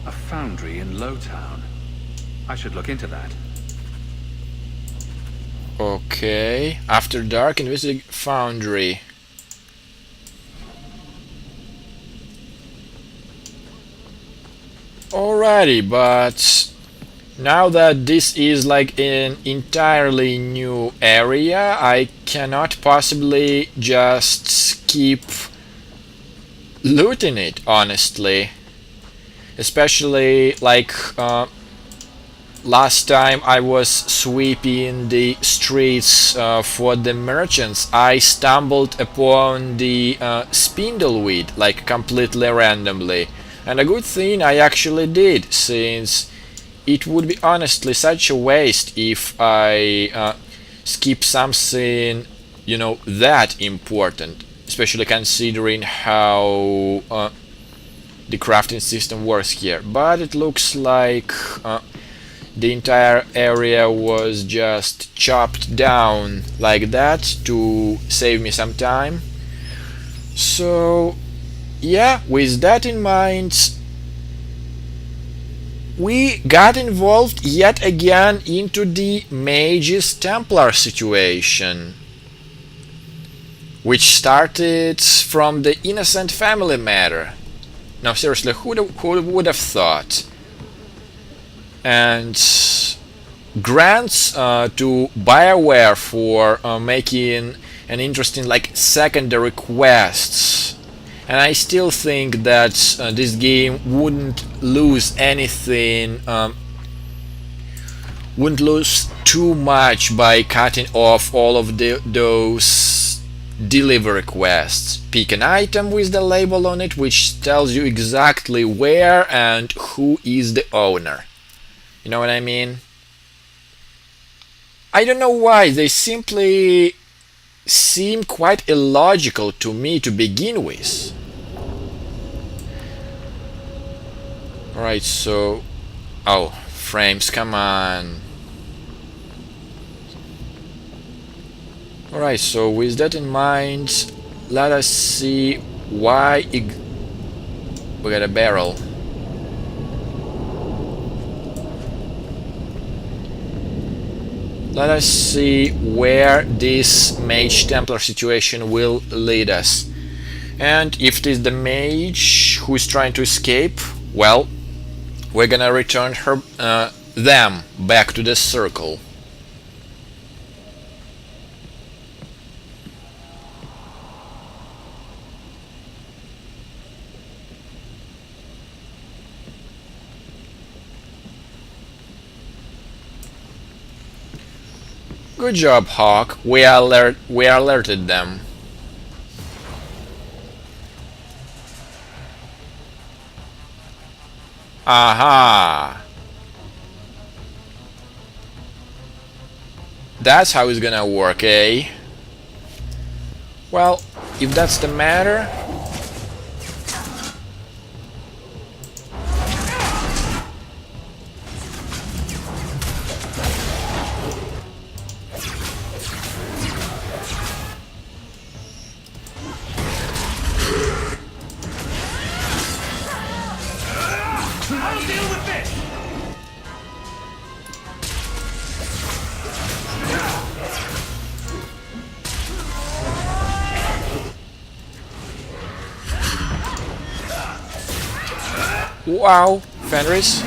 A foundry in Lowtown. I should look into that. Okay. After dark, investigate foundry. Alrighty, but now that this is like an entirely new area, I cannot possibly just keep looting it, honestly. Especially like last time I was sweeping the streets for the merchants, I stumbled upon the spindleweed like completely randomly. And a good thing I actually did, since it would be honestly such a waste if I skip something, that important, especially considering how the crafting system works here. But it looks like the entire area was just chopped down like that to save me some time. So yeah, with that in mind, we got involved yet again into the Mage's Templar situation, which started from the innocent family matter. Now seriously, who would have thought? And grants to BioWare for making an interesting like secondary quests. And I still think that this game wouldn't lose anything, wouldn't lose too much by cutting off all of those delivery quests. Pick an item with the label on it which tells you exactly where and who is the owner. You know what I mean? I don't know why, they simply seem quite illogical to me to begin with. Alright, so... Oh, frames, come on. Alright, so with that in mind, let us see why... We got a barrel. Let us see where this Mage Templar situation will lead us. And if it is the mage who is trying to escape, well, we're gonna return them back to the circle. Good job, Hawk. We alerted them. Aha! That's how it's gonna work, eh? Well, if that's the matter... I'll deal with this! Wow, Fenris.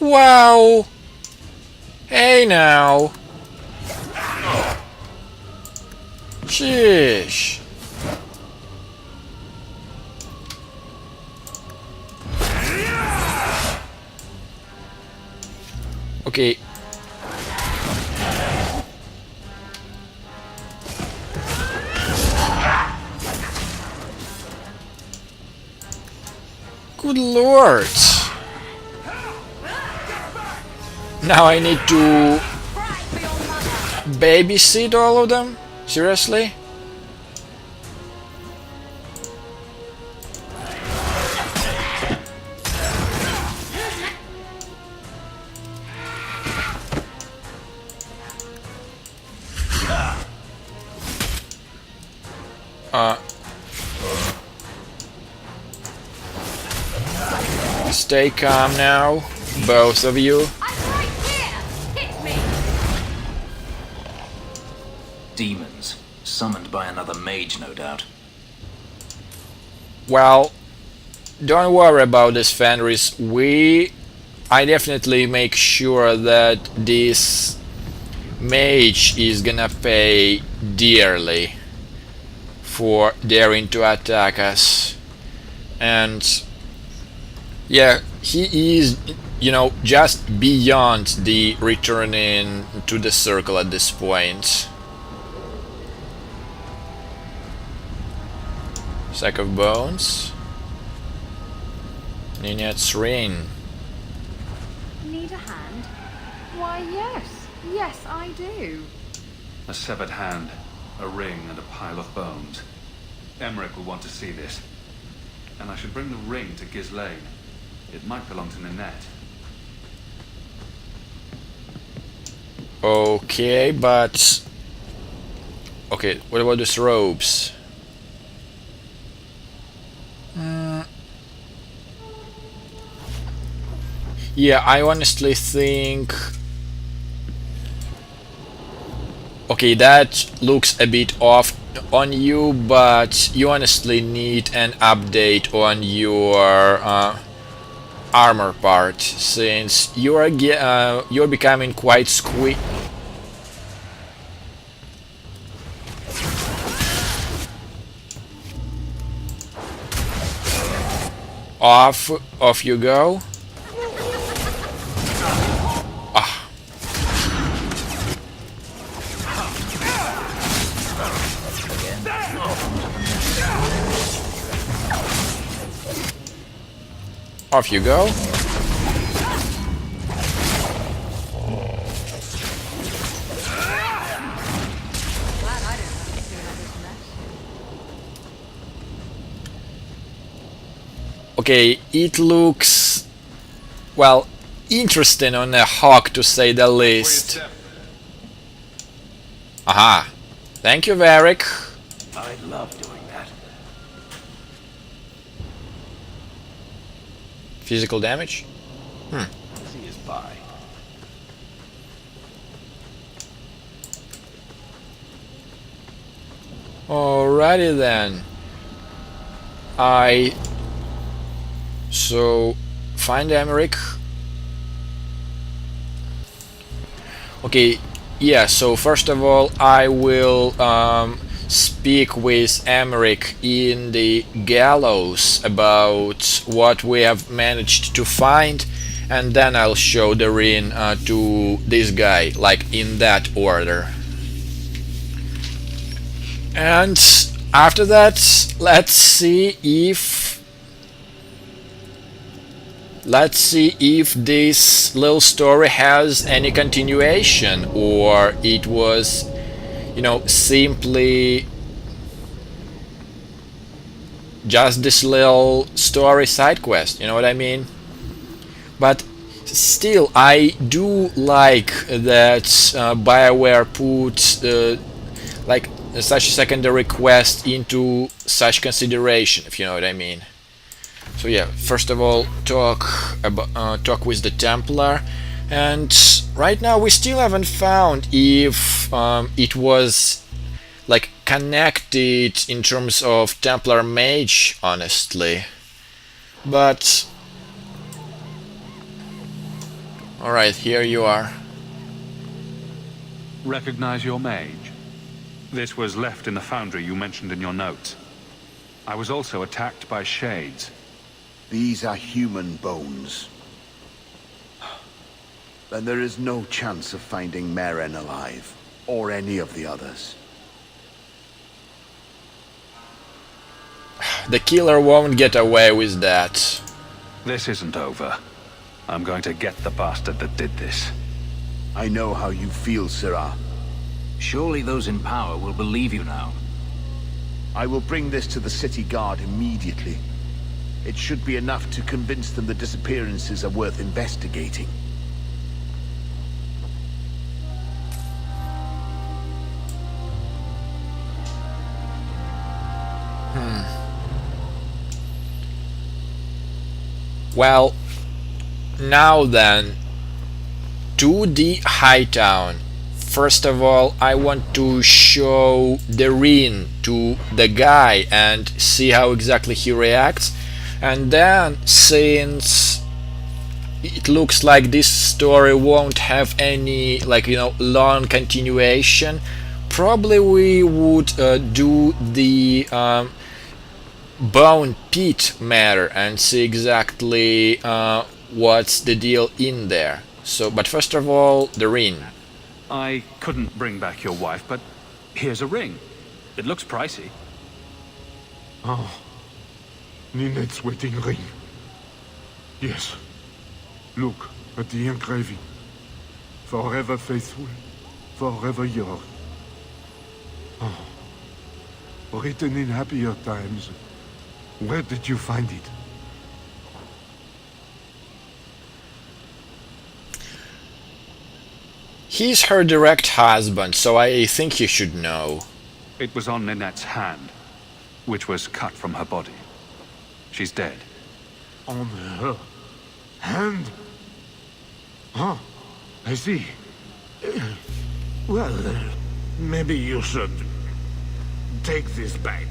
Wow! Hey now! Sheesh! Okay. Good lord! Now I need to babysit all of them? Seriously? Stay calm now, both of you. I'm right here! Hit me! Demons. Summoned by another mage, no doubt. Well, don't worry about this, Fenris. I definitely make sure that this mage is gonna pay dearly for daring to attack us. And yeah, he is, just beyond the returning to the circle at this point. Sack of bones. Ninette's ring. Need a hand? Why, yes. Yes, I do. A severed hand, a ring, and a pile of bones. Emmerich will want to see this. And I should bring the ring to Ghislaine. It might belong to Ninette. Okay, but... Okay, what about these robes? Yeah, I honestly think... Okay, that looks a bit off on you, but you honestly need an update on your armor part, since you're becoming quite off you go. Off you go. Okay, it looks, well, interesting on a hawk to say the least. Aha. Thank you, Varric. I love doing that. Physical damage? As he is by. Alrighty then. So find Emmerich. Okay, yeah, so first of all I will speak with Emmerich in the gallows about what we have managed to find, and then I'll show the ring to this guy, like in that order. And after that, let's see if this little story has any continuation, or it was, simply just this little story side quest, you know what I mean? But still, I do like that BioWare put like such a secondary quest into such consideration, if you know what I mean. So yeah, first of all, talk with the Templar, and right now we still haven't found if it was like connected in terms of Templar mage, honestly. But alright, here you are. Recognize your mage? This was left in the foundry you mentioned in your notes. I was also attacked by shades. These are human bones. Then there is no chance of finding Meren alive, or any of the others. The killer won't get away with that. This isn't over. I'm going to get the bastard that did this. I know how you feel, Sirrah. Surely those in power will believe you now. I will bring this to the city guard immediately. It should be enough to convince them the disappearances are worth investigating. Well, now then, to the High Town. First of all, I want to show the ring to the guy and see how exactly he reacts. And then, since it looks like this story won't have any, like, long continuation, probably we would do the bone pit matter and see exactly what's the deal in there. So, but first of all, the ring. I couldn't bring back your wife, but here's a ring. It looks pricey. Oh, Ninette's wedding ring. Yes. Look at the engraving. Forever faithful, forever yours. Oh, written in happier times. Where did you find it? He's her direct husband, so I think you should know. It was on Ninette's hand, which was cut from her body. She's dead. On her hand? Oh, I see. Well, maybe you should take this back.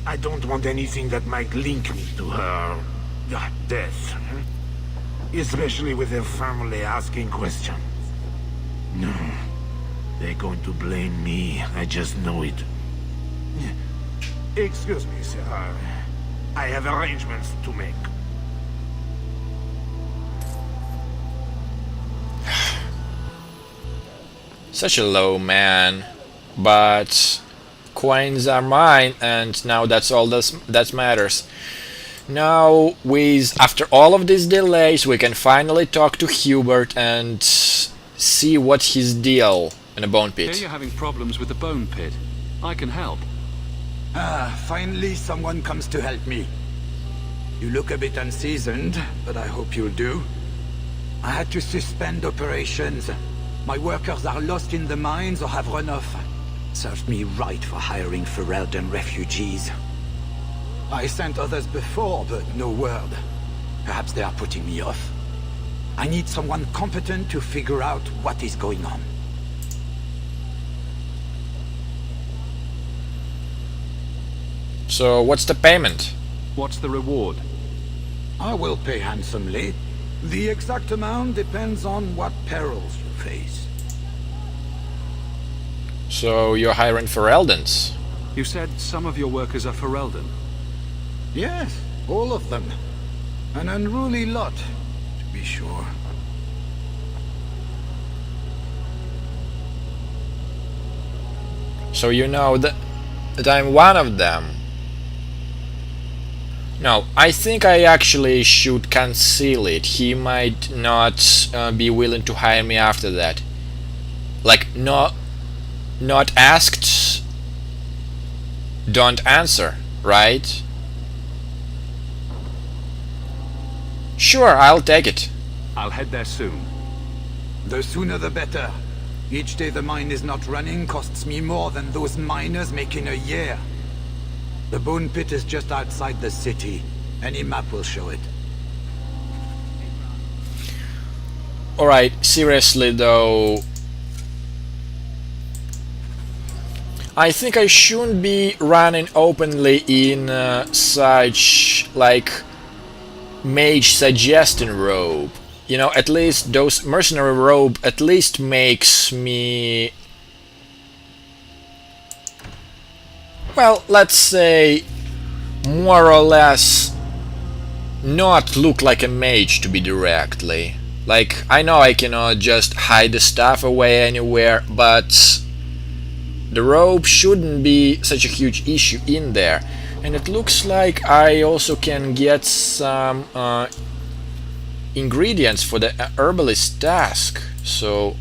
I don't want anything that might link me to her death. Especially with her family asking questions. No, they're going to blame me. I just know it. Excuse me, sir. I have arrangements to make. Such a low man. But coins are mine, and now that's all that matters. Now, after all of these delays, we can finally talk to Hubert and see what's his deal in a bone Here pit. you're having problems with the bone pit. I can help. Finally someone comes to help me. You look a bit unseasoned, but I hope you'll do. I had to suspend operations. My workers are lost in the mines or have run off. Served me right for hiring Ferelden refugees. I sent others before, but no word. Perhaps they are putting me off. I need someone competent to figure out what is going on. So, what's the payment? What's the reward? I will pay handsomely. The exact amount depends on what perils you face. So, you're hiring for Eldens. You said some of your workers are Ferelden. Yes, all of them. An unruly lot, to be sure. So you know that I'm one of them. No, I think I actually should conceal it. He might not be willing to hire me after that. Like, not asked, don't answer, right? Sure, I'll take it. I'll head there soon. The sooner the better. Each day the mine is not running costs me more than those miners make in a year. The bone pit is just outside the city. Any map will show it. Alright, seriously though, I think I shouldn't be running openly in such, like, mage suggestion robe. You know, at least those mercenary robe at least makes me, well, let's say, more or less not look like a mage, to be directly. Like, I know I cannot just hide the stuff away anywhere, but the robe shouldn't be such a huge issue in there. And it looks like I also can get some ingredients for the herbalist task. So